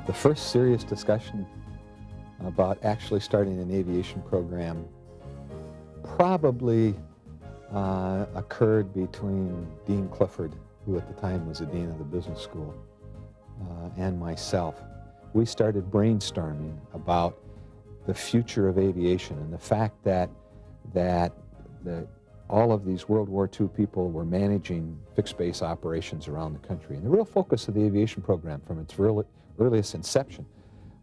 The first serious discussion about actually starting an aviation program probably occurred between Dean Clifford, who at the time was the dean of the business school, and myself. We started brainstorming about the future of aviation and the fact that all of these World War II people were managing fixed base operations around the country. And the real focus of the aviation program from its earliest inception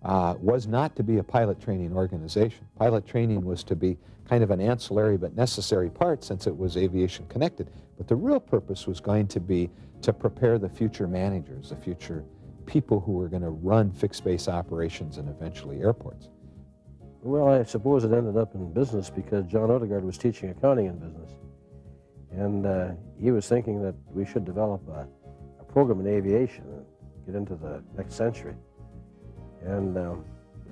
was not to be a pilot training organization. Pilot training was to be kind of an ancillary but necessary part since it was aviation connected. But the real purpose was going to be to prepare the future managers, the future people who were going to run fixed base operations and eventually airports. Well, I suppose it ended up in business because John Odegaard was teaching accounting in business. And he was thinking that we should develop a program in aviation and get into the next century. And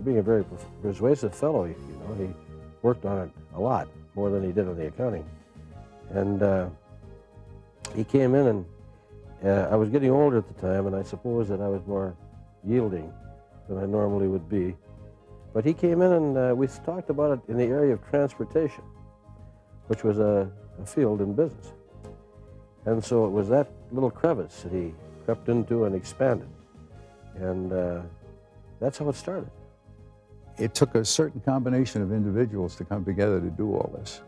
being a very persuasive fellow, you know, he worked on it a lot, more than he did on the accounting. And he came in and I was getting older at the time, and I suppose that I was more yielding than I normally would be. But he came in and we talked about it in the area of transportation, which was a field in business. And so it was that little crevice that he crept into and expanded. And that's how it started. It took a certain combination of individuals to come together to do all this.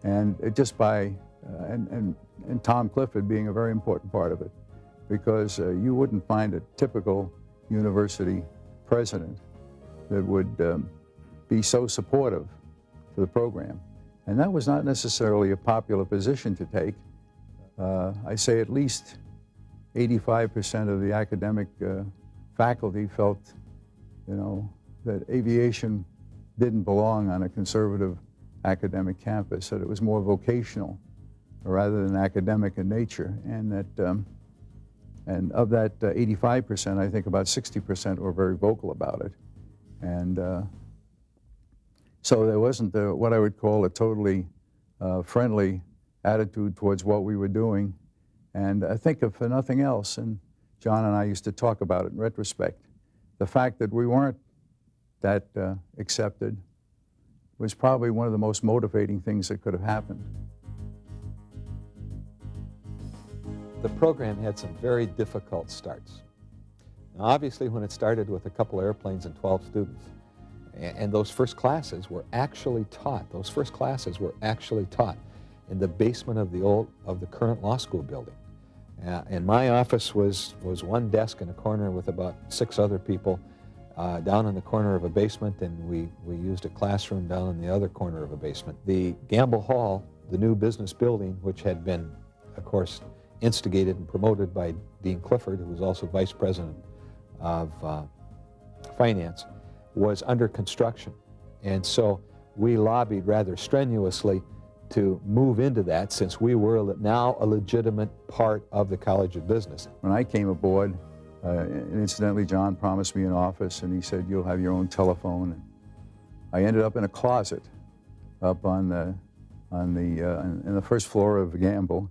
And Tom Clifford being a very important part of it, because you wouldn't find a typical university president that would be so supportive for the program. And that was not necessarily a popular position to take. I say at least 85% of the academic faculty felt, you know, that aviation didn't belong on a conservative academic campus, that it was more vocational rather than academic in nature, and that and of that 85%, I think about 60% were very vocal about it. And so there wasn't what I would call a totally friendly attitude towards what we were doing. And I think if for nothing else, and John and I used to talk about it in retrospect, the fact that we weren't that accepted was probably one of the most motivating things that could have happened. The program had some very difficult starts. Now, obviously, when it started with a couple airplanes and 12 students, and those first classes were actually taught. Those first classes were actually taught in the basement of the current law school building. And my office was one desk in a corner with about 6 other people down in the corner of a basement, and we used a classroom down in the other corner of a basement. The Gamble Hall, the new business building, which had been, of course, instigated and promoted by Dean Clifford, who was also vice president of finance, was under construction. And so we lobbied rather strenuously to move into that, since we were now a legitimate part of the College of Business. When I came aboard, incidentally, John promised me an office, and he said, "You'll have your own telephone." And I ended up in a closet up in the first floor of Gamble,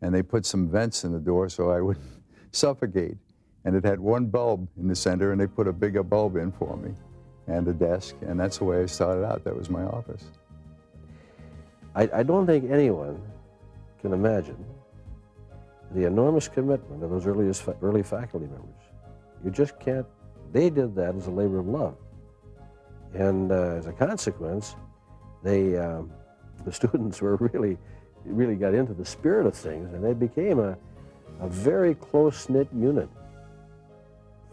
and they put some vents in the door so I wouldn't suffocate. And it had one bulb in the center, and they put a bigger bulb in for me, and a desk, and that's the way I started out. That was my office. I don't think anyone can imagine the enormous commitment of those early faculty members. You just can't. They did that as a labor of love. And as a consequence, the students were really got into the spirit of things, and they became a very close-knit unit.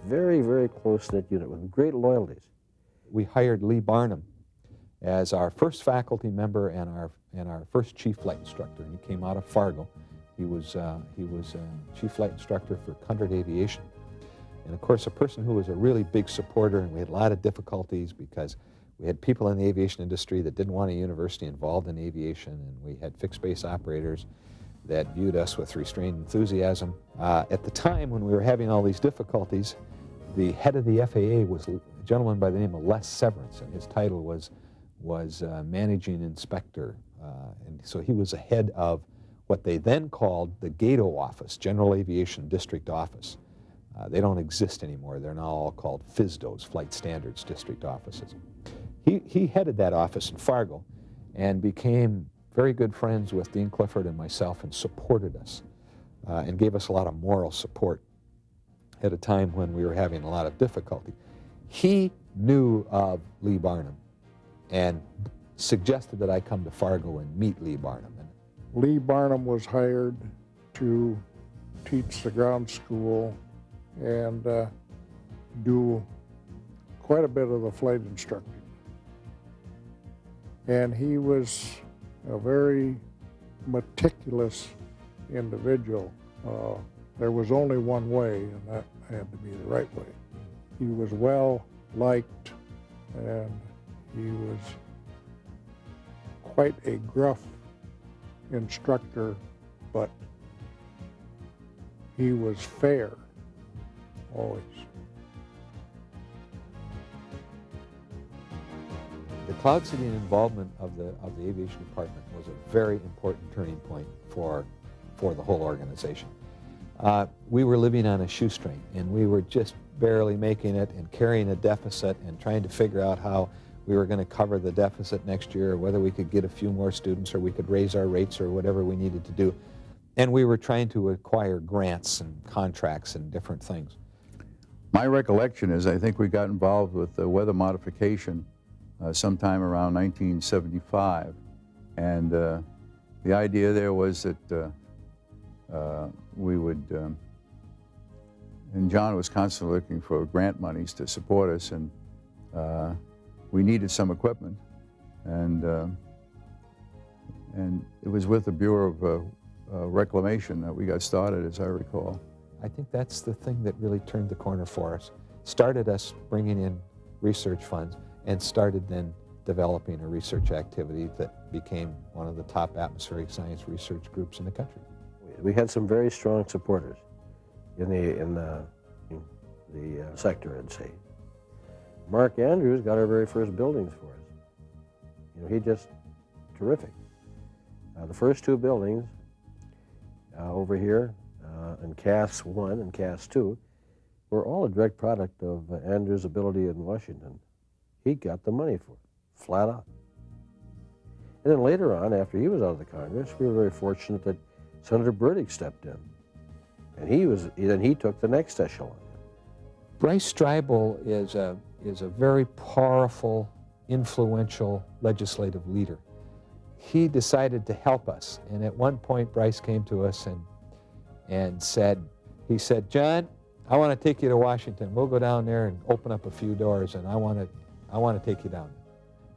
Very, very close-knit unit with great loyalties. We hired Lee Barnum as our first faculty member and our first chief flight instructor. He came out of Fargo. He was chief flight instructor for Cundred Aviation. And of course, a person who was a really big supporter, and we had a lot of difficulties because we had people in the aviation industry that didn't want a university involved in aviation, and we had fixed base operators that viewed us with restrained enthusiasm. At the time when we were having all these difficulties, the head of the FAA was a gentleman by the name of Les Severance, and his title was managing inspector. And so he was the head of what they then called the GATO office, General Aviation District Office. They don't exist anymore. They're now all called FSDOs, Flight Standards District Offices. He headed that office in Fargo and became very good friends with Dean Clifford and myself and supported us and gave us a lot of moral support at a time when we were having a lot of difficulty. He knew of Lee Barnum and suggested that I come to Fargo and meet Lee Barnum. Lee Barnum was hired to teach the ground school and do quite a bit of the flight instructing. And he was a very meticulous individual. There was only one way, and that had to be the right way. He was well liked, and he was quite a gruff instructor, but he was fair, always. The Cloud City involvement of the aviation department was a very important turning point for the whole organization. We were living on a shoestring, and we were just barely making it and carrying a deficit and trying to figure out how we were going to cover the deficit next year, or whether we could get a few more students or we could raise our rates or whatever we needed to do. And we were trying to acquire grants and contracts and different things. My recollection is I think we got involved with the weather modification sometime around 1975. And the idea there was that we would, and John was constantly looking for grant monies to support us, and we needed some equipment. And it was with the Bureau of Reclamation that we got started, as I recall. I think that's the thing that really turned the corner for us, started us bringing in research funds, and started then developing a research activity that became one of the top atmospheric science research groups in the country. We had some very strong supporters in the sector, I'd say. Mark Andrews got our very first buildings for us. You know, he just terrific. The first two buildings over here in CAS 1 and CAS 2 were all a direct product of Andrews' ability in Washington. He got the money for it, flat out. And then later on, after he was out of the Congress, we were very fortunate that Senator Burdick stepped in, and then he took the next echelon. Bryce Streibel is a very powerful, influential legislative leader. He decided to help us, and at one point Bryce came to us and said, John, I want to take you to Washington. We'll go down there and open up a few doors, and I want to take you down.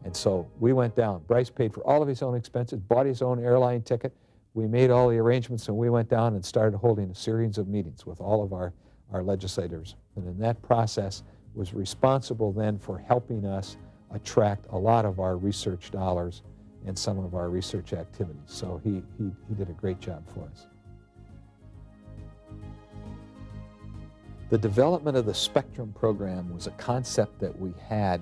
And so we went down. Bryce paid for all of his own expenses, bought his own airline ticket. We made all the arrangements, and we went down and started holding a series of meetings with all of our legislators. And in that process was responsible then for helping us attract a lot of our research dollars and some of our research activities. So he did a great job for us. The development of the Spectrum program was a concept that we had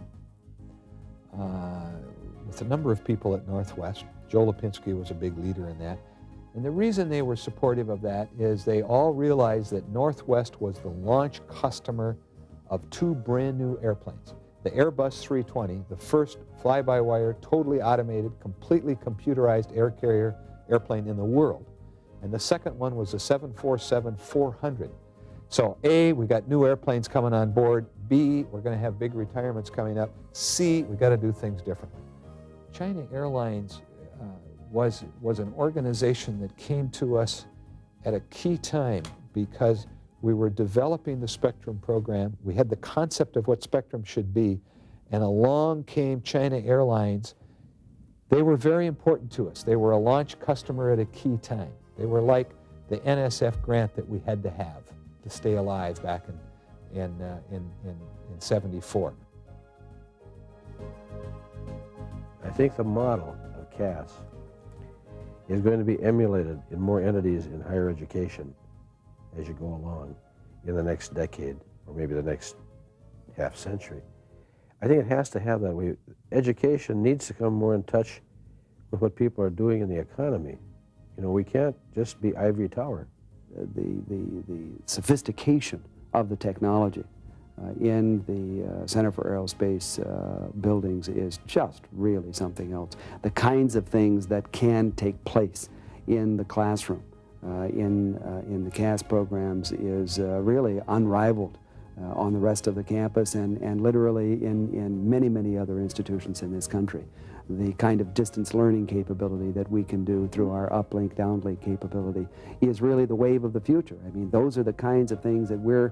with a number of people at Northwest. Joe Lipinski was a big leader in that. And the reason they were supportive of that is they all realized that Northwest was the launch customer of two brand new airplanes. The Airbus 320, the first fly-by-wire, totally automated, completely computerized air carrier airplane in the world. And the second one was the 747-400. So A, we got new airplanes coming on board. B, we're going to have big retirements coming up. C, we got to do things differently. China Airlines was an organization that came to us at a key time because we were developing the Spectrum program. We had the concept of what Spectrum should be, and along came China Airlines. They were very important to us. They were a launch customer at a key time. They were like the NSF grant that we had to have to stay alive back in 74. I think the model of CAS is going to be emulated in more entities in higher education as you go along in the next decade or maybe the next half century. I think it has to have that way. Education needs to come more in touch with what people are doing in the economy. You know, we can't just be ivory tower. The sophistication of the technology in the Center for Aerospace buildings is just really something else. The kinds of things that can take place in the classroom, in the CAS programs is really unrivaled on the rest of the campus and literally in many, many other institutions in this country. The kind of distance learning capability that we can do through our uplink, downlink capability is really the wave of the future. I mean, those are the kinds of things that we're,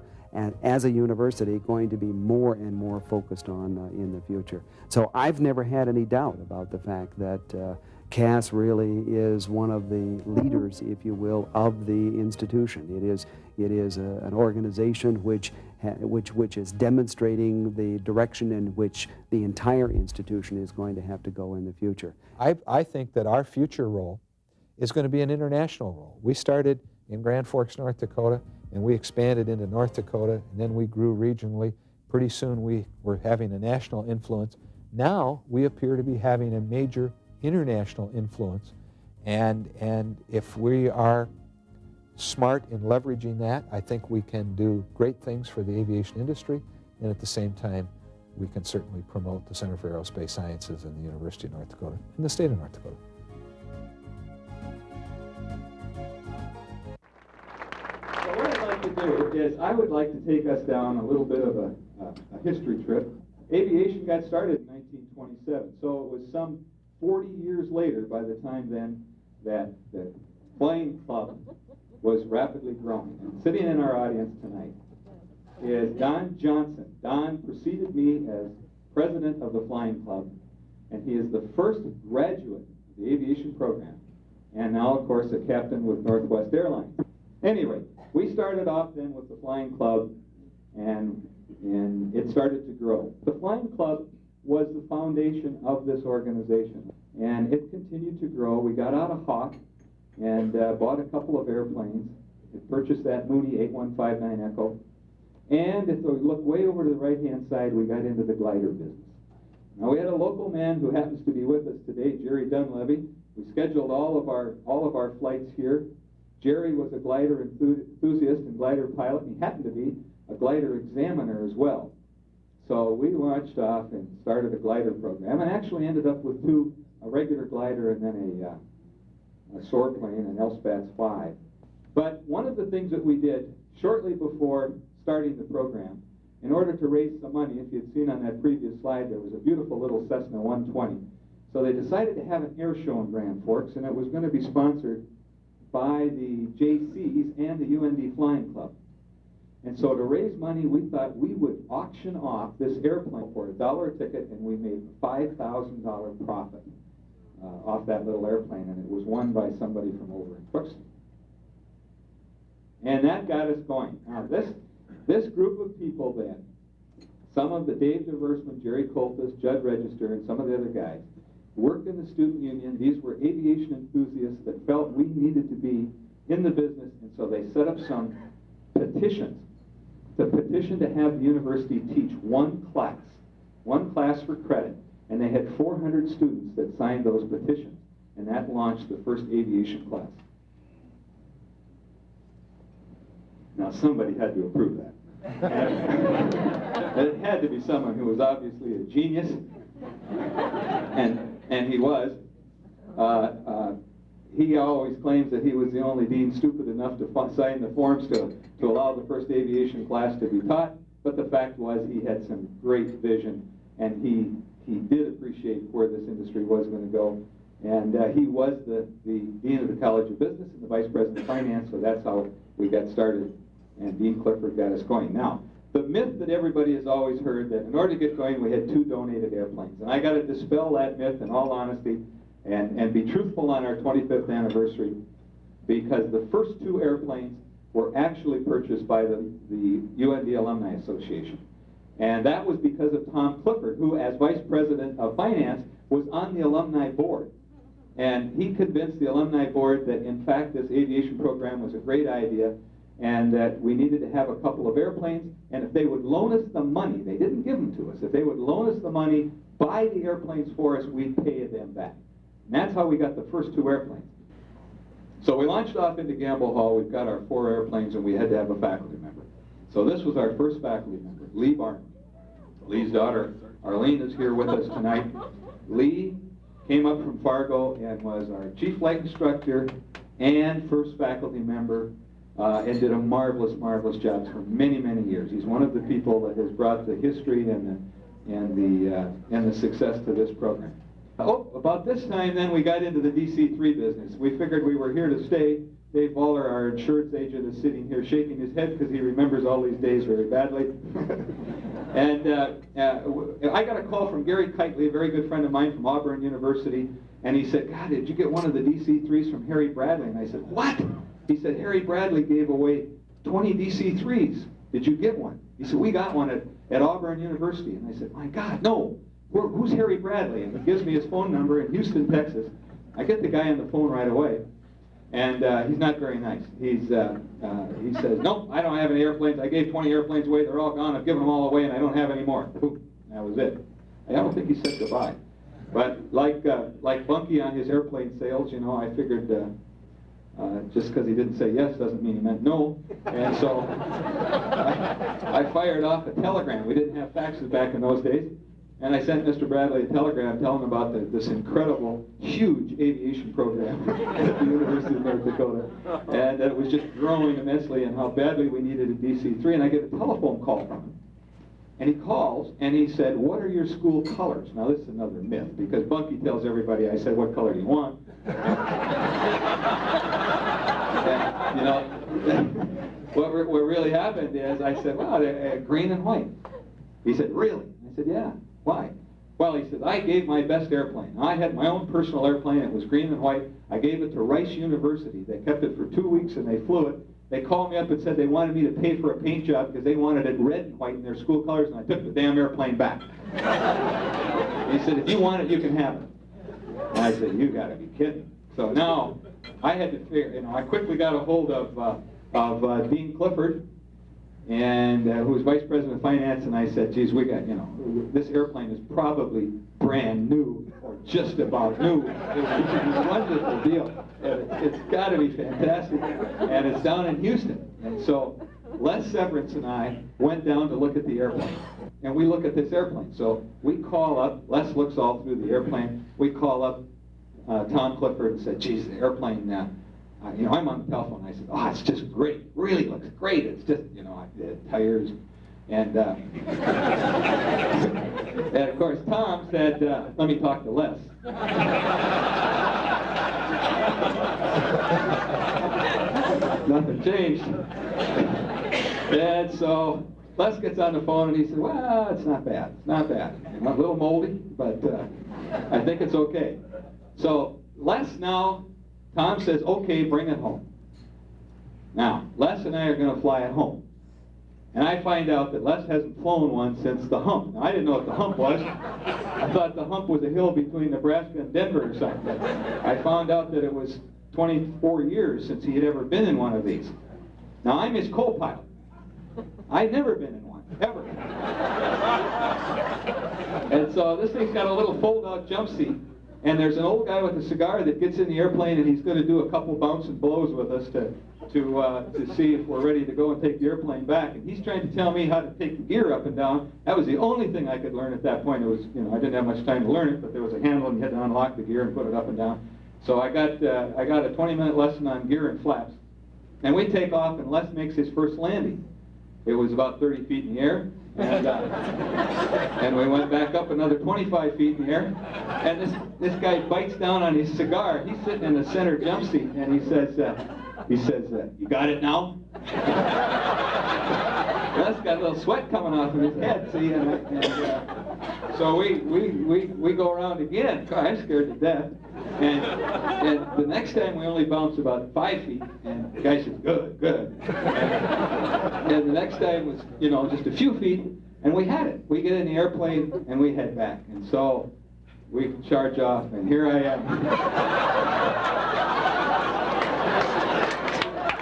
as a university, going to be more and more focused on in the future. So I've never had any doubt about the fact that CAS really is one of the leaders, if you will, of the institution. It is an organization which is demonstrating the direction in which the entire institution is going to have to go in the future. I think that our future role is going to be an international role. We started in Grand Forks, North Dakota, and we expanded into North Dakota, and then we grew regionally. Pretty soon we were having a national influence. Now we appear to be having a major international influence, and if we are smart in leveraging that, I think we can do great things for the aviation industry, and at the same time we can certainly promote the Center for Aerospace Sciences and the University of North Dakota and the state of North Dakota. So what I'd like to do is I would like to take us down a little bit of a history trip. Aviation got started in 1927, so it was some 40 years later by the time then that the Flying Club was rapidly growing. And sitting in our audience tonight is Don Johnson. Don preceded me as president of the Flying Club, and he is the first graduate of the aviation program, and now, of course, a captain with Northwest Airlines. Anyway, we started off then with the Flying Club, and it started to grow. The Flying Club was the foundation of this organization, and it continued to grow. We got out of Hawk and bought a couple of airplanes. We purchased that Mooney 8159 Echo, and if we look way over to the right-hand side, we got into the glider business. Now, we had a local man who happens to be with us today, Jerry Dunleavy. We scheduled all of our flights here. Jerry was a glider enthusiast and glider pilot, and he happened to be a glider examiner as well. So we launched off and started a glider program, and actually ended up with two, a regular glider and then a soar plane, an LSPATS 5. But one of the things that we did shortly before starting the program, in order to raise some money, if you'd seen on that previous slide, there was a beautiful little Cessna 120. So they decided to have an air show in Grand Forks, and it was going to be sponsored by the JCs and the UND Flying Club. And so to raise money, we thought we would auction off this airplane for $1 a ticket, and we made $5,000 profit off that little airplane, and it was won by somebody from over in Crookston. And that got us going. Now this group of people then, some of the Dave DeVersman, Jerry Coltis, Judd Register, and some of the other guys, worked in the student union. These were aviation enthusiasts that felt we needed to be in the business, and so they set up some petitions. The petition to have the university teach one class for credit, and they had 400 students that signed those petitions, and that launched the first aviation class. Now somebody had to approve that. And it had to be someone who was obviously a genius, and he was. He always claims that he was the only dean stupid enough to sign the forms to allow the first aviation class to be taught, but the fact was he had some great vision, and he did appreciate where this industry was going to go, and he was the dean of the College of Business and the vice president of finance, so that's how we got started, and Dean Clifford got us going. Now, the myth that everybody has always heard that in order to get going we had 2 donated airplanes, and I got to dispel that myth in all honesty and be truthful on our 25th anniversary, because the first 2 airplanes were actually purchased by the UND Alumni Association. And that was because of Tom Clifford, who, as vice president of finance, was on the alumni board. And he convinced the alumni board that, in fact, this aviation program was a great idea, and that we needed to have a couple of airplanes, and if they would loan us the money, they didn't give them to us, if they would loan us the money, buy the airplanes for us, we'd pay them back. And that's how we got the first 2 airplanes. So we launched off into Gamble Hall. We've got our 4 airplanes, and we had to have a faculty member. So this was our first faculty member, Lee Barton. Lee's daughter, Arlene, is here with us tonight. Lee came up from Fargo and was our chief flight instructor and first faculty member, and did a marvelous, marvelous job for many, many years. He's one of the people that has brought the history and the success to this program. Oh, about this time then we got into the DC-3 business. We figured we were here to stay. Dave Waller, our insurance agent, is sitting here shaking his head because he remembers all these days very badly. And I got a call from Gary Kitely, a very good friend of mine from Auburn University, and he said, God, did you get one of the DC-3s from Harry Bradley? And I said, what? He said, Harry Bradley gave away 20 DC-3s. Did you get one? He said, we got one at Auburn University. And I said, my God, no. Who's Harry Bradley? And he gives me his phone number in Houston, Texas. I get the guy on the phone right away. And he's not very nice. He says, nope, I don't have any airplanes. I gave 20 airplanes away. They're all gone. I've given them all away, and I don't have any more. Boom. That was it. I don't think he said goodbye. But like Bunky on his airplane sales, you know, I figured just because he didn't say yes doesn't mean he meant no. And so I fired off a telegram. We didn't have faxes back in those days. And I sent Mr. Bradley a telegram telling him about this incredible, huge aviation program at the University of North Dakota. And it was just growing immensely and how badly we needed a DC-3. And I get a telephone call from him. And he calls and he said, what are your school colors? Now this is another myth because Bunky tells everybody, I said, what color do you want? And, you know, what really happened is I said, well, they're green and white. He said, really? I said, yeah. Why? Well, he said, I gave my best airplane. I had my own personal airplane. It was green and white. I gave it to Rice University. They kept it for 2 weeks and they flew it. They called me up and said they wanted me to pay for a paint job because they wanted it red and white in their school colors, and I took the damn airplane back. He said, if you want it, you can have it. And I said, you got to be kidding. So now I had to figure, you know, I quickly got a hold of Dean Clifford, and who was Vice President of Finance, and I said, geez, we got, you know, this airplane is probably brand new, or just about new. It's a wonderful deal. It's got to be fantastic. And it's down in Houston. And so Les Severance and I went down to look at the airplane. And we look at this airplane. So we call up, Les looks all through the airplane. We call up Tom Clifford and said, geez, the airplane, you know, I'm on the telephone. I said, oh, it's just great. Really looks great. It's just, you know, the tires. And, and of course, Tom said, let me talk to Les. Nothing changed. And so Les gets on the phone and he said, well, it's not bad. It's not bad. A little moldy, but I think it's okay. So Les now, Tom says, okay, bring it home. Now, Les and I are going to fly it home. And I find out that Les hasn't flown one since the hump. Now, I didn't know what the hump was. I thought the hump was a hill between Nebraska and Denver or something. I found out that it was 24 years since he had ever been in one of these. Now, I'm his co-pilot. I'd never been in one, ever. And so this thing's got a little fold-out jump seat. And there's an old guy with a cigar that gets in the airplane, and he's going to do a couple bounce and blows with us to see if we're ready to go and take the airplane back. And he's trying to tell me how to take the gear up and down. That was the only thing I could learn at that point. It was, you know, I didn't have much time to learn it, but there was a handle, and you had to unlock the gear and put it up and down. So I got a 20-minute lesson on gear and flaps. And we take off, and Les makes his first landing. It was about 30 feet in the air. And we went back up another 25 feet in the air, and this guy bites down on his cigar. He's sitting in the center jump seat, and he says, you got it now? Les got a little sweat coming off of his head, see, so we go around again. I'm scared to death. And the next time we only bounced about 5 feet, and the guy said, good. And the next time was, you know, just a few feet, and we had it. We get in the airplane, and we head back. And so we charge off, and here I am.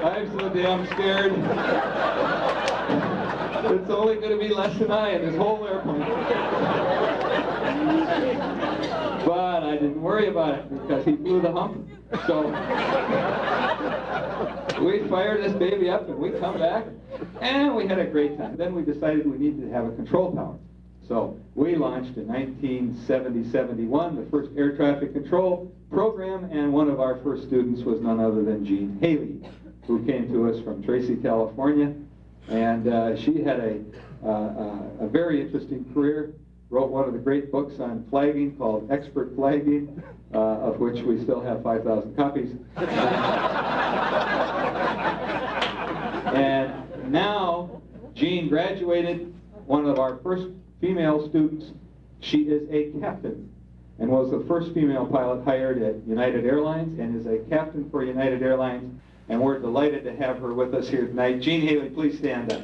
I'm so damn scared. It's only going to be Les and I in this whole airplane. But I didn't worry about it because he flew the hump. So we fire this baby up, and we come back, and we had a great time. Then we decided we needed to have a control tower. So we launched in 1970-71 the first air traffic control program, and one of our first students was none other than Jean Haley, who came to us from Tracy, California. And she had a very interesting career, wrote one of the great books on flagging called Expert Flagging, of which we still have 5,000 copies. And now Jean graduated, one of our first female students. She is a captain and was the first female pilot hired at United Airlines and is a captain for United Airlines. And we're delighted to have her with us here tonight. Jean Haley, please stand up.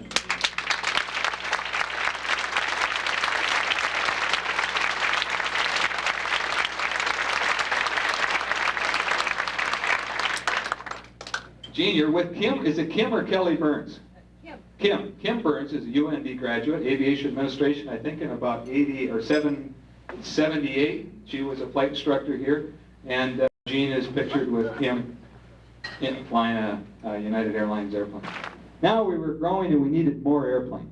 Jean, you're with Kim. Is it Kim or Kelly Burns? Kim. Kim Burns is a UND graduate, aviation administration, I think in about 78. She was a flight instructor here. And Jean is pictured with Kim flying a United Airlines airplane. Now we were growing and we needed more airplanes.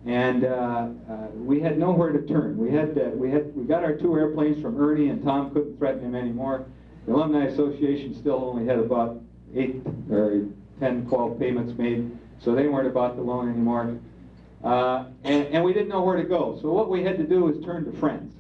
And we had nowhere to turn. We got our 2 airplanes from Ernie, and Tom couldn't threaten him anymore. The Alumni Association still only had about 8 or 10, 12 payments made, so they weren't about the loan anymore. And we didn't know where to go. So what we had to do was turn to friends.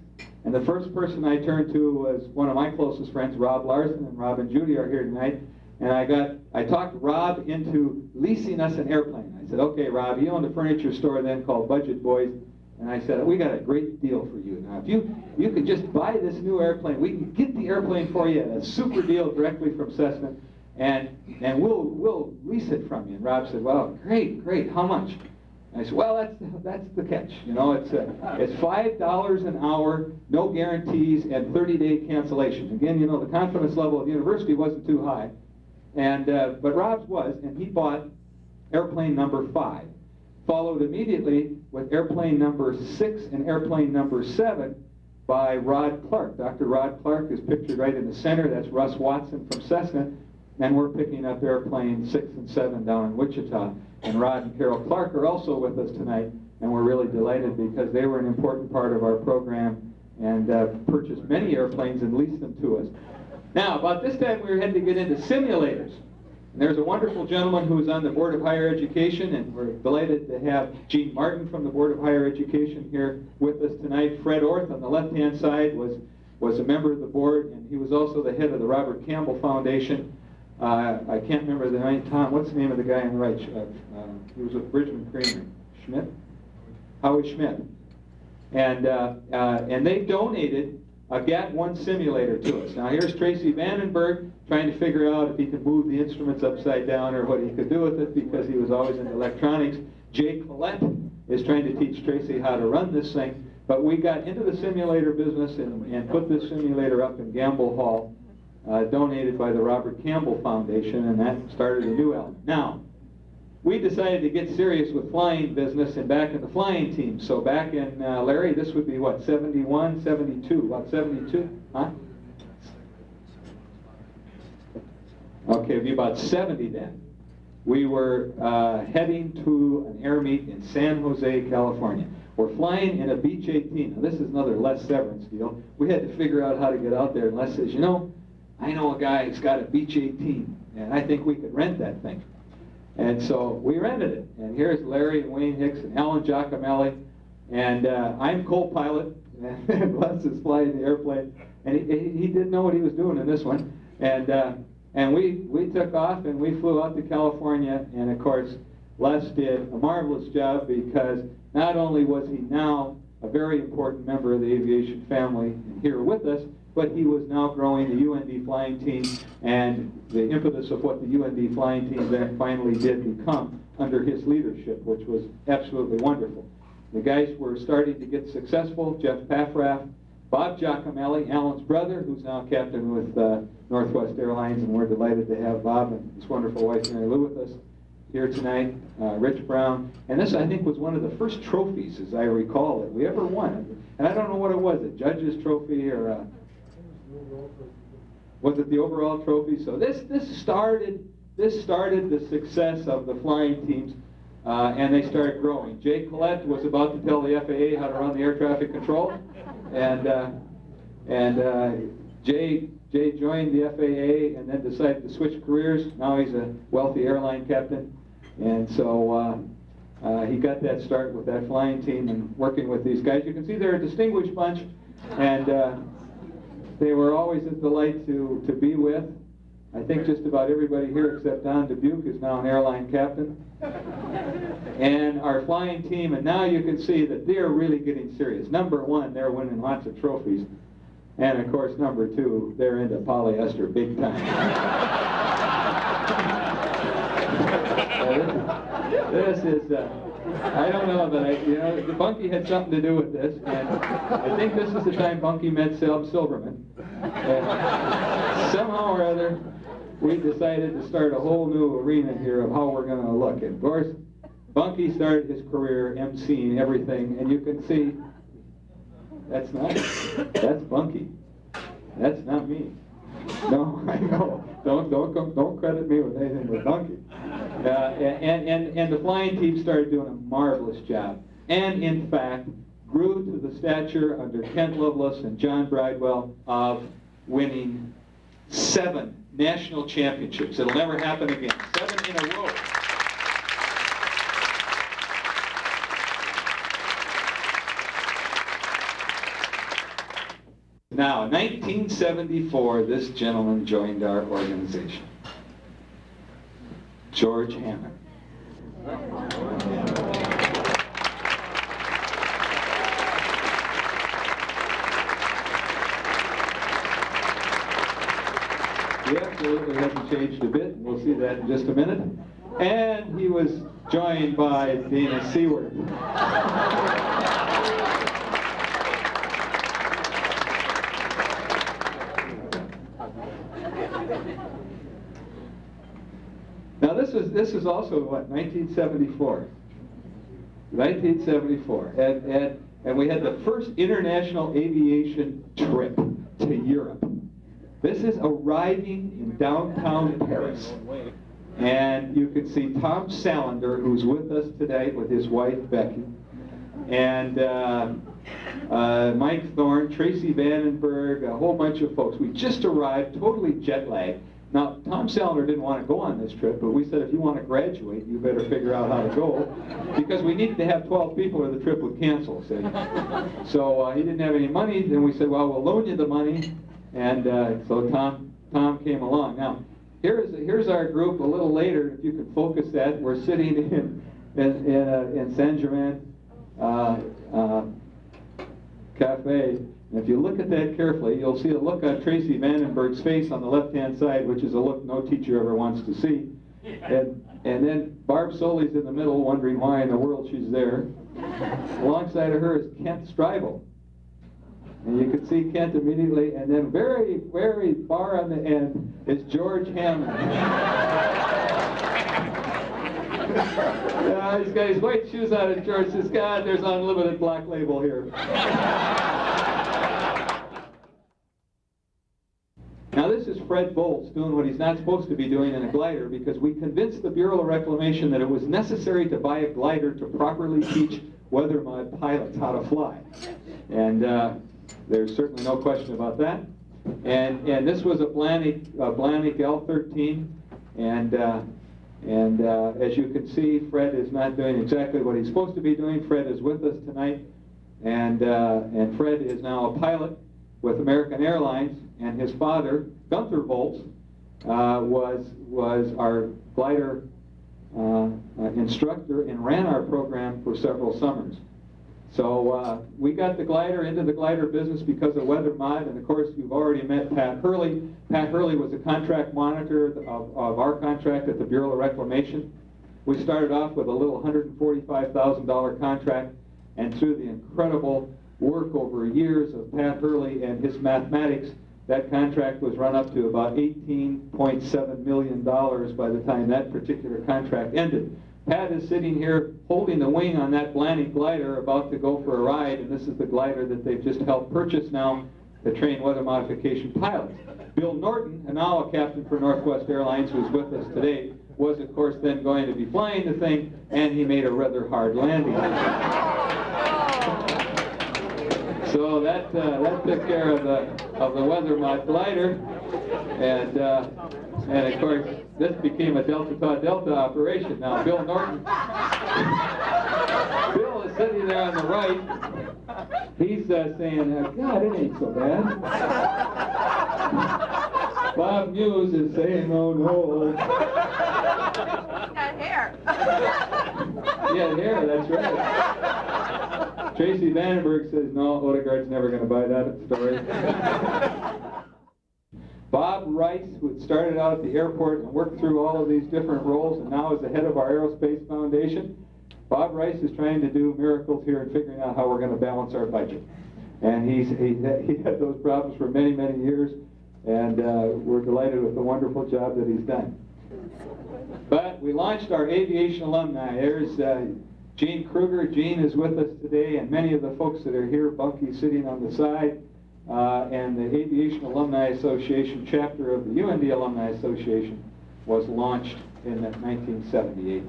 And the first person I turned to was one of my closest friends, Rob Larson, and Rob and Judy are here tonight. And I talked Rob into leasing us an airplane. I said, okay, Rob, you owned a furniture store then called Budget Boys. And I said, we got a great deal for you. Now, if you could just buy this new airplane, we can get the airplane for you at a super deal directly from Cessna, and we'll lease it from you. And Rob said, well, great, how much? And I said, well, that's the catch. You know, it's $5 an hour, no guarantees, and 30-day cancellation. Again, you know, the confidence level of the university wasn't too high. And but Rob's was, and he bought airplane number 5, followed immediately with airplane number 6 and airplane number 7 by Rod Clark. Dr. Rod Clark is pictured right in the center. That's Russ Watson from Cessna, and we're picking up airplanes 6 and 7 down in Wichita. And Rod and Carol Clark are also with us tonight, and we're really delighted because they were an important part of our program and purchased many airplanes and leased them to us. Now, about this time, we were heading to get into simulators. And there's a wonderful gentleman who is on the Board of Higher Education, and we're delighted to have Gene Martin from the Board of Higher Education here with us tonight. Fred Orth on the left-hand side was a member of the board, and he was also the head of the Robert Campbell Foundation. I can't remember the name. Tom, what's the name of the guy on the right? He was with Bridgman Creamery. Schmidt? Howie Schmidt. And they donated a GAT-1 simulator to us. Now here's Tracy Vandenberg trying to figure out if he could move the instruments upside down or what he could do with it because he was always into electronics. Jay Collette is trying to teach Tracy how to run this thing. But we got into the simulator business and put this simulator up in Gamble Hall, donated by the Robert Campbell Foundation, and that started a new element. Now, we decided to get serious with flying business and back in the flying team. So back in, Larry, this would be what, 71, 72, about 72, huh? Okay, it'd be about 70 then. We were heading to an air meet in San Jose, California. We're flying in a Beech 18. Now this is another Les Severance deal. We had to figure out how to get out there, and Les says, you know, I know a guy who's got a Beech 18, and I think we could rent that thing. And so we rented it. And here's Larry and Wayne Hicks and Alan Giacomelli. And I'm co-pilot, and Les is flying the airplane. And he didn't know what he was doing in this one. And we took off, and we flew out to California. And, of course, Les did a marvelous job because not only was he now a very important member of the aviation family and here with us, but he was now growing the UND flying team, and the impetus of what the UND flying team then finally did become under his leadership, which was absolutely wonderful. The guys were starting to get successful. Jeff Paffrath, Bob Giacomelli, Alan's brother, who's now captain with Northwest Airlines, and we're delighted to have Bob and his wonderful wife Mary Lou with us here tonight. Rich Brown, and this I think was one of the first trophies, as I recall, that we ever won. And I don't know what it was, a judge's trophy or was it the overall trophy? So this started this started the success of the flying teams, and they started growing. Jay Collette was about to tell the FAA how to run the air traffic control, and Jay joined the FAA and then decided to switch careers. Now he's a wealthy airline captain, and so he got that start with that flying team and working with these guys. You can see they're a distinguished bunch, and they were always a delight to be with. I think just about everybody here except Don Dubuque is now an airline captain. And our flying team, and now you can see that they're really getting serious. Number one, they're winning lots of trophies. And of course, number two, they're into polyester big time. This is, I don't know, but the Bunky had something to do with this, and I think this is the time Bunky met Silverman. And somehow or other, we decided to start a whole new arena here of how we're going to look. And of course, Bunky started his career emceeing everything, and you can see that's Bunky. That's not me. No, I know. Don't credit me with anything with Bunky. And the flying team started doing a marvelous job, and in fact grew to the stature under Kent Lovelace and John Bridewell of winning 7 national championships. It'll never happen again. 7 in a row. Now, in 1974, this gentleman joined our organization. George Hammond. He absolutely hasn't changed a bit, and we'll see that in just a minute. And he was joined by Dana Seward. Now this is also what, 1974. 1974, and we had the first international aviation trip to Europe. This is arriving in downtown Paris, and you can see Tom Salander, who's with us today with his wife Becky, and Mike Thorne, Tracy Vandenberg, a whole bunch of folks. We just arrived, totally jet lagged. Now, Tom Salander didn't want to go on this trip, but we said, if you want to graduate, you better figure out how to go, because we needed to have 12 people or the trip would cancel, see. So he didn't have any money, and we said, well, we'll loan you the money, and so Tom came along. Now, here's our group a little later, if you can focus that. We're sitting in Saint-Germain Cafe. And if you look at that carefully, you'll see a look on Tracy Vandenberg's face on the left-hand side, which is a look no teacher ever wants to see. And then Barb Soley's in the middle, wondering why in the world she's there. Alongside of her is Kent Stribel. And you can see Kent immediately, and then very, very far on the end is George Hammond. He's got his white shoes on, and George says, God, there's unlimited black label here. Now this is Fred Bolts doing what he's not supposed to be doing in a glider, because we convinced the Bureau of Reclamation that it was necessary to buy a glider to properly teach weathermud pilots how to fly. And there's certainly no question about that. And this was a Blanik L-13, and as you can see, Fred is not doing exactly what he's supposed to be doing. Fred is with us tonight, and Fred is now a pilot with American Airlines, and his father, Gunther Volz, was our glider instructor and ran our program for several summers. So we got the glider into the glider business because of weathermud, and of course you've already met Pat Hurley. Pat Hurley was a contract monitor of our contract at the Bureau of Reclamation. We started off with a little $145,000 contract, and through the incredible work over years of Pat Hurley and his mathematics, that contract was run up to about $18.7 million by the time that particular contract ended. Pat is sitting here holding the wing on that Blanik glider about to go for a ride, and this is the glider that they've just helped purchase now train weather modification pilots. Bill Norton, now a captain for Northwest Airlines, who's with us today, was of course then going to be flying the thing, and he made a rather hard landing. So that took care of the weather mod glider, and of course this became a Delta Tau Delta operation. Now Bill Norton, Bill is sitting there on the right. He's saying, "God, it ain't so bad." Bob Muse is saying, "Oh no." He got hair. He had hair, that's right. Tracy Vandenberg says, "No, Odegaard's never going to buy that story." Bob Rice, who had started out at the airport and worked through all of these different roles and now is the head of our Aerospace Foundation, Bob Rice is trying to do miracles here and figuring out how we're going to balance our budget. And he had those problems for many, many years, and we're delighted with the wonderful job that he's done. But we launched our aviation alumni. There's Gene Kruger. Gene is with us today, and many of the folks that are here, Bunky sitting on the side, and the Aviation Alumni Association chapter of the UND Alumni Association was launched in 1978.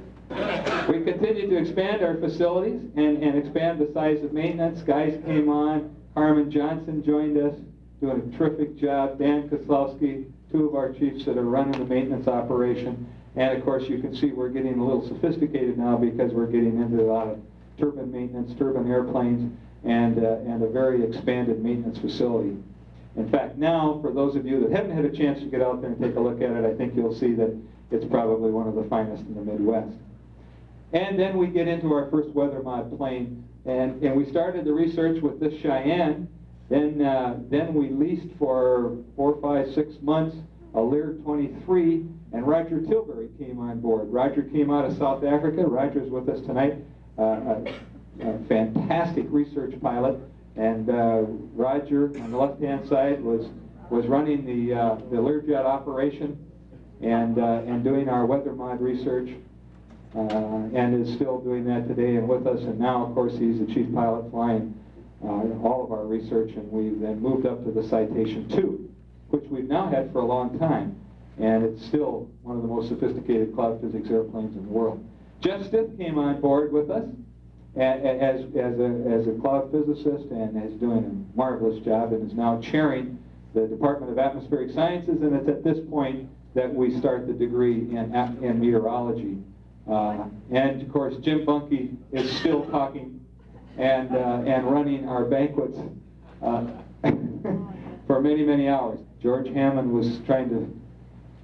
We continued to expand our facilities and expand the size of maintenance. Guys came on. Harmon Johnson joined us, doing a terrific job. Dan Koslowski, two of our chiefs that are running the maintenance operation. And of course, you can see we're getting a little sophisticated now because we're getting into a lot of turbine maintenance, turbine airplanes, and a very expanded maintenance facility. In fact, now, for those of you that haven't had a chance to get out there and take a look at it, I think you'll see that it's probably one of the finest in the Midwest. And then we get into our first weather mod plane, and we started the research with this Cheyenne. Then we leased for 4, 5, 6 months a Lear 23, and Roger Tilbury came on board. Roger came out of South Africa. Roger's with us tonight, a fantastic research pilot. And Roger, on the left-hand side, was running the Learjet operation and doing our weather mod research, and is still doing that today and with us. And now, of course, he's the chief pilot flying all of our research, and we've then moved up to the Citation 2, which we've now had for a long time, and it's still one of the most sophisticated cloud physics airplanes in the world. Jeff Stith came on board with us as a cloud physicist, and is doing a marvelous job, and is now chairing the Department of Atmospheric Sciences, and it's at this point that we start the degree in meteorology. And of course, Jim Bunky is still talking and running our banquets for many, many hours. George Hammond was trying to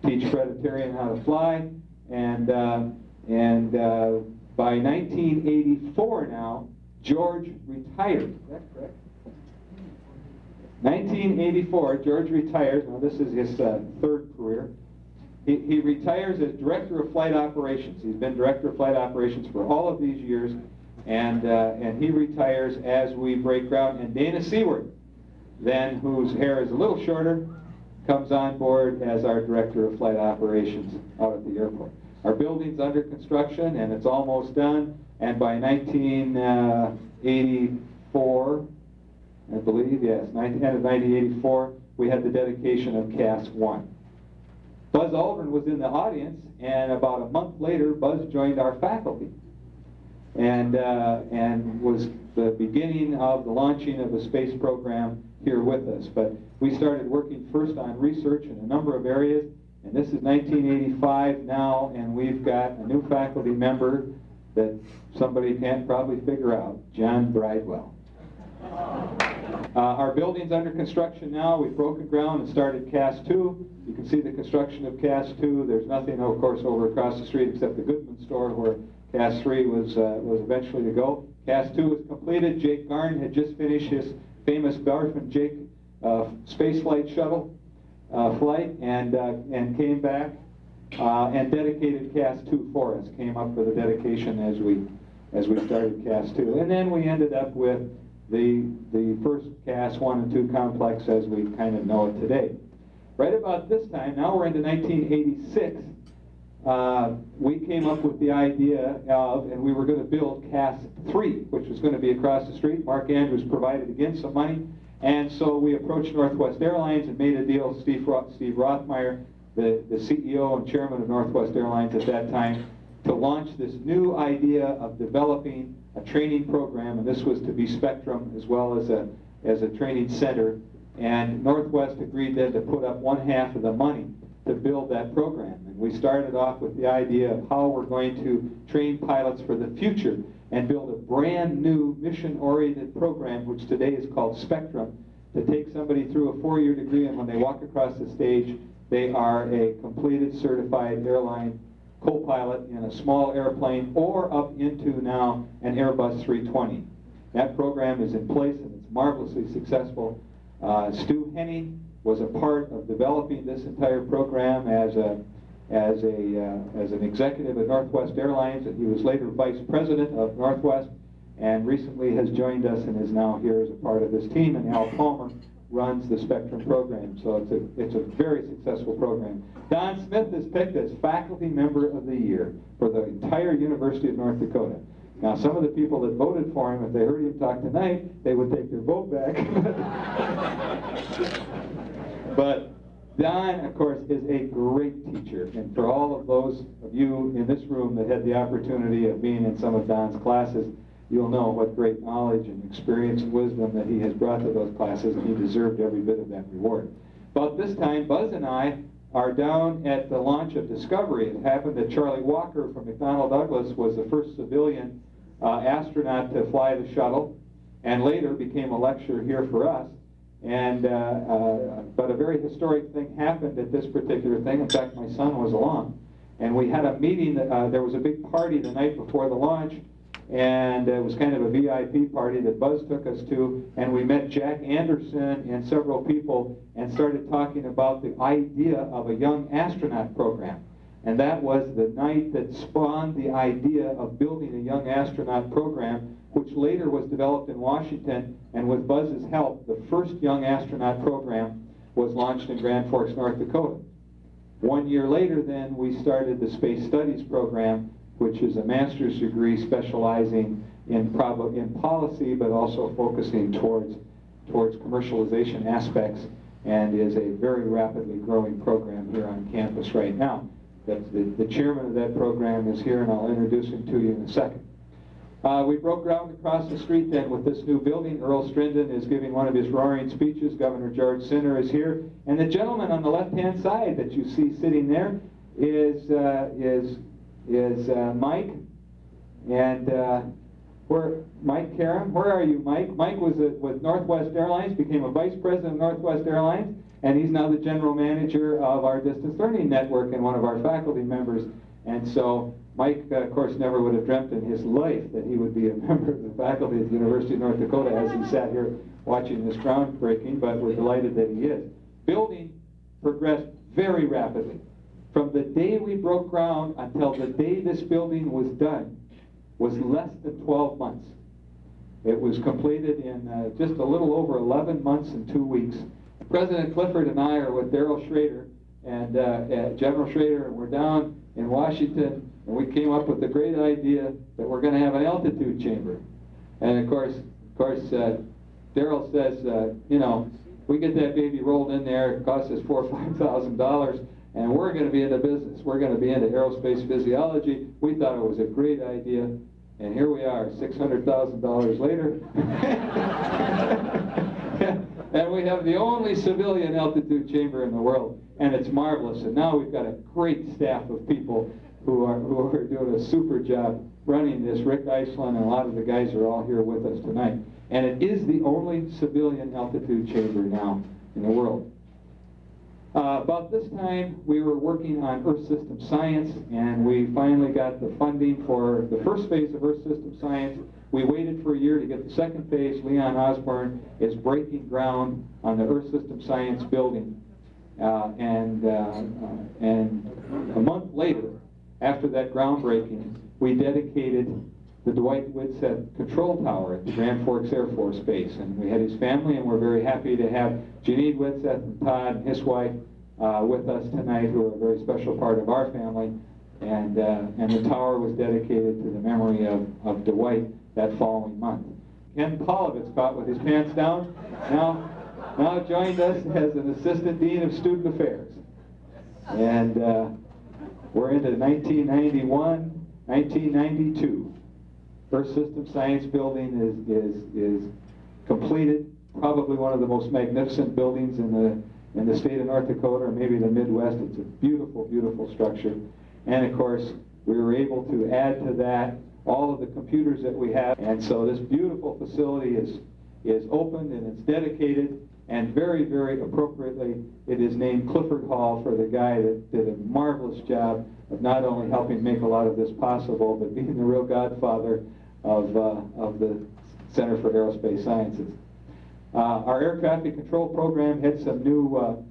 teach Fred Atarian how to fly, and by 1984 now, George retired. Is that correct? 1984, George retires. Now this is his third career. He retires as Director of Flight Operations. He's been Director of Flight Operations for all of these years, and he retires as we break ground. And Dana Seward, then, whose hair is a little shorter, comes on board as our Director of Flight Operations out at the airport. Our building's under construction, and it's almost done, and by 1984, I believe, yes, end of 1984, we had the dedication of CAS 1. Buzz Aldrin was in the audience, and about a month later, Buzz joined our faculty, and was the beginning of the launching of a space program here with us. But we started working first on research in a number of areas, and this is 1985 now, and we've got a new faculty member that somebody can't probably figure out, John Bridewell. Our building's under construction now. We've broken ground and started CAS 2. You can see the construction of CAS 2. There's nothing, of course, over across the street except the Goodman store where CAS 3 was eventually to go. CAS 2 was completed. Jake Garn had just finished his famous Garf and Jake spaceflight shuttle flight, and came back and dedicated CAS 2 for us. Came up for the dedication as we started CAS 2, and then we ended up with the first CAS 1 and 2 complex as we kind of know it today. Right about this time, now we're into 1986, we came up with the idea of, and we were going to build CAS 3, which was going to be across the street. Mark Andrews provided again some money, And so we approached Northwest Airlines and made a deal. Steve Rothmeyer, the CEO and chairman of Northwest Airlines at that time, to launch this new idea of developing a training program, and this was to be Spectrum as well as a training center. And Northwest agreed then to put up 1/2 of the money to build that program. And we started off with the idea of how we're going to train pilots for the future and build a brand new mission-oriented program, which today is called Spectrum, to take somebody through a 4-year degree, and when they walk across the stage, they are a completed certified airline co-pilot in a small airplane or up into now an Airbus 320. That program is in place and it's marvelously successful. Stu Henney was a part of developing this entire program as an executive at Northwest Airlines, and he was later vice president of Northwest, and recently has joined us and is now here as a part of this team. And Al Palmer runs the Spectrum program, so it's a very successful program. Don Smith is picked as Faculty Member of the Year for the entire University of North Dakota. Now, some of the people that voted for him, if they heard him talk tonight, they would take their vote back. But Don, of course, is a great teacher, and for all of those of you in this room that had the opportunity of being in some of Don's classes, you'll know what great knowledge and experience and wisdom that he has brought to those classes, and he deserved every bit of that reward. About this time, Buzz and I are down at the launch of Discovery. It happened that Charlie Walker from McDonnell Douglas was the first civilian astronaut to fly the shuttle, and later became a lecturer here for us. And but a very historic thing happened at this particular thing. In fact, my son was along, and we had a meeting. There was a big party the night before the launch, and it was kind of a VIP party that Buzz took us to, and we met Jack Anderson and several people and started talking about the idea of a young astronaut program. And that was the night that spawned the idea of building a young astronaut program, which later was developed in Washington, and with Buzz's help, the first young astronaut program was launched in Grand Forks, North Dakota. 1 year later then, we started the Space Studies program, which is a master's degree specializing in policy, but also focusing towards commercialization aspects, and is a very rapidly growing program here on campus right now. The chairman of that program is here, and I'll introduce him to you in a second. We broke ground across the street then with this new building. Earl Strindon is giving one of his roaring speeches. Governor George Sinner is here. And the gentleman on the left-hand side that you see sitting there is Mike. And Mike Karam, where are you, Mike? Mike was with Northwest Airlines, became a vice president of Northwest Airlines, and he's now the general manager of our distance learning network and one of our faculty members. And so Mike, of course, never would have dreamt in his life that he would be a member of the faculty at the University of North Dakota as he sat here watching this groundbreaking, but we're delighted that he is. Building progressed very rapidly. From the day we broke ground until the day this building was done was less than 12 months. It was completed in just a little over 11 months and 2 weeks. President Clifford and I are with Daryl Schrader and General Schrader, and we're down in Washington, and we came up with the great idea that we're going to have an altitude chamber. And of course, Daryl says, you know, we get that baby rolled in there, it costs us $4,000 or $5,000, and we're going to be into business. We're going to be into aerospace physiology. We thought it was a great idea, and here we are, $600,000 later. And we have the only civilian altitude chamber in the world, and it's marvelous. And now we've got a great staff of people who are doing a super job running this. Rick Iceland and a lot of the guys are all here with us tonight. And it is the only civilian altitude chamber now in the world. About this time, we were working on Earth System Science, and we finally got the funding for the first phase of Earth System Science. We waited for a year to get the second phase. Leon Osborne is breaking ground on the Earth System Science building. And a month later, after that groundbreaking, we dedicated the Dwight Whitsett Control Tower at the Grand Forks Air Force Base. And we had his family, and we're very happy to have Janine Whitsett and Todd and his wife with us tonight, who are a very special part of our family. And the tower was dedicated to the memory of Dwight that following month. Ken Polovitz caught with his pants down, now joined us as an Assistant Dean of Student Affairs. And we're into 1991, 1992. First System Science building is completed. Probably one of the most magnificent buildings in the state of North Dakota, or maybe the Midwest. It's a beautiful, beautiful structure. And of course, we were able to add to that all of the computers that we have. And so this beautiful facility is opened and it's dedicated, and very, very appropriately, it is named Clifford Hall for the guy that did a marvelous job of not only helping make a lot of this possible, but being the real godfather of the Center for Aerospace Sciences. Our air traffic control program had some new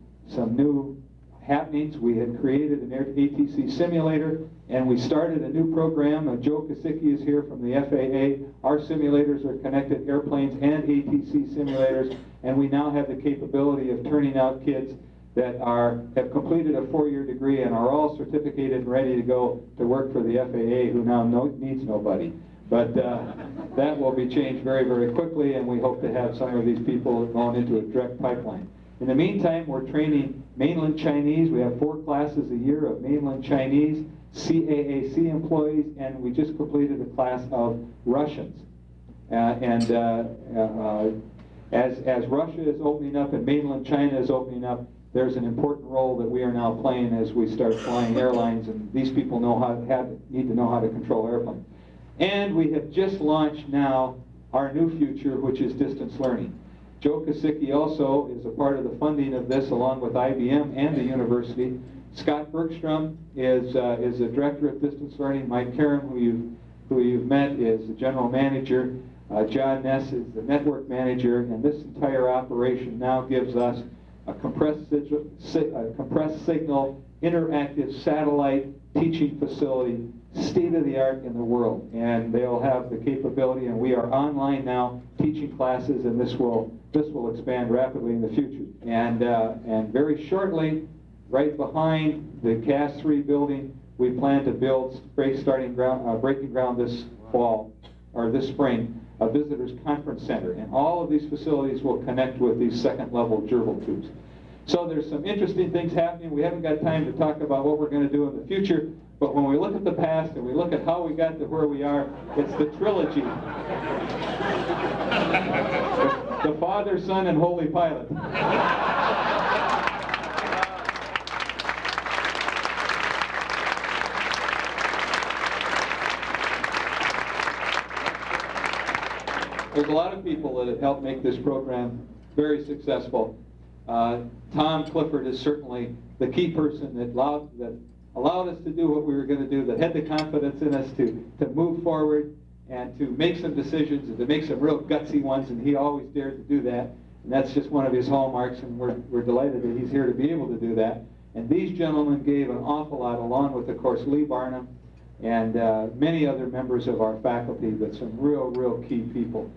happenings. We had created an ATC simulator, and we started a new program. Joe Kosicki is here from the FAA. Our simulators are connected airplanes and ATC simulators, and we now have the capability of turning out kids that have completed a 4-year degree and are all certificated and ready to go to work for the FAA, who now needs nobody. But that will be changed very, very quickly, and we hope to have some of these people going into a direct pipeline. In the meantime, we're training mainland Chinese. We have 4 classes a year of mainland Chinese, CAAC employees, and we just completed a class of Russians. As Russia is opening up and mainland China is opening up, there's an important role that we are now playing as we start flying airlines, and these people need to know how to control airplanes. And we have just launched now our new future, which is distance learning. Joe Kosicki also is a part of the funding of this, along with IBM and the university. Scott Bergstrom is the director of distance learning. Mike Karam, who you've met, is the general manager. John Ness is the network manager, and this entire operation now gives us a compressed signal, interactive satellite teaching facility, state-of-the-art in the world. And they'll have the capability, and we are online now teaching classes, and this will expand rapidly in the future. And very shortly, right behind the CAS 3 building, we plan to build, breaking ground this fall, or this spring, a visitors conference center. And all of these facilities will connect with these second-level gerbil tubes. So there's some interesting things happening. We haven't got time to talk about what we're going to do in the future, but when we look at the past and we look at how we got to where we are, it's the trilogy. The Father, Son, and Holy Pilot. There's a lot of people that have helped make this program very successful. Tom Clifford is certainly the key person that allowed us to do what we were going to do, that had the confidence in us to move forward and to make some decisions and to make some real gutsy ones, and he always dared to do that. And that's just one of his hallmarks, and we're delighted that he's here to be able to do that. And these gentlemen gave an awful lot, along with, of course, Lee Barnum and many other members of our faculty, but some real key people.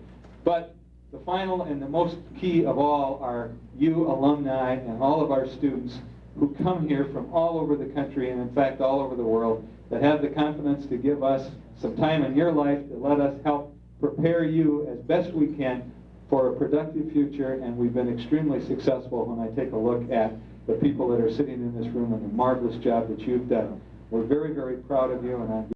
But the final and the most key of all are you alumni and all of our students who come here from all over the country, and in fact all over the world, that have the confidence to give us some time in your life to let us help prepare you as best we can for a productive future. And we've been extremely successful when I take a look at the people that are sitting in this room and the marvelous job that you've done. We're very proud of you, and on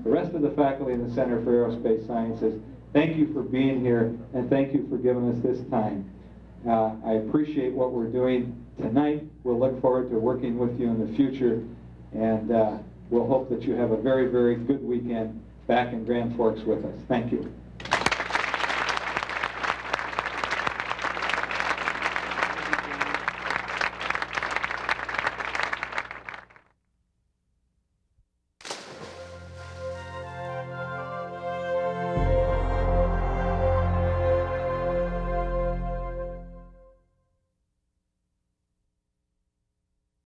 the rest of the faculty in the Center for Aerospace Sciences, thank you for being here, and thank you for giving us this time. I appreciate what we're doing tonight. We'll look forward to working with you in the future, and we'll hope that you have a very good weekend back in Grand Forks with us. Thank you.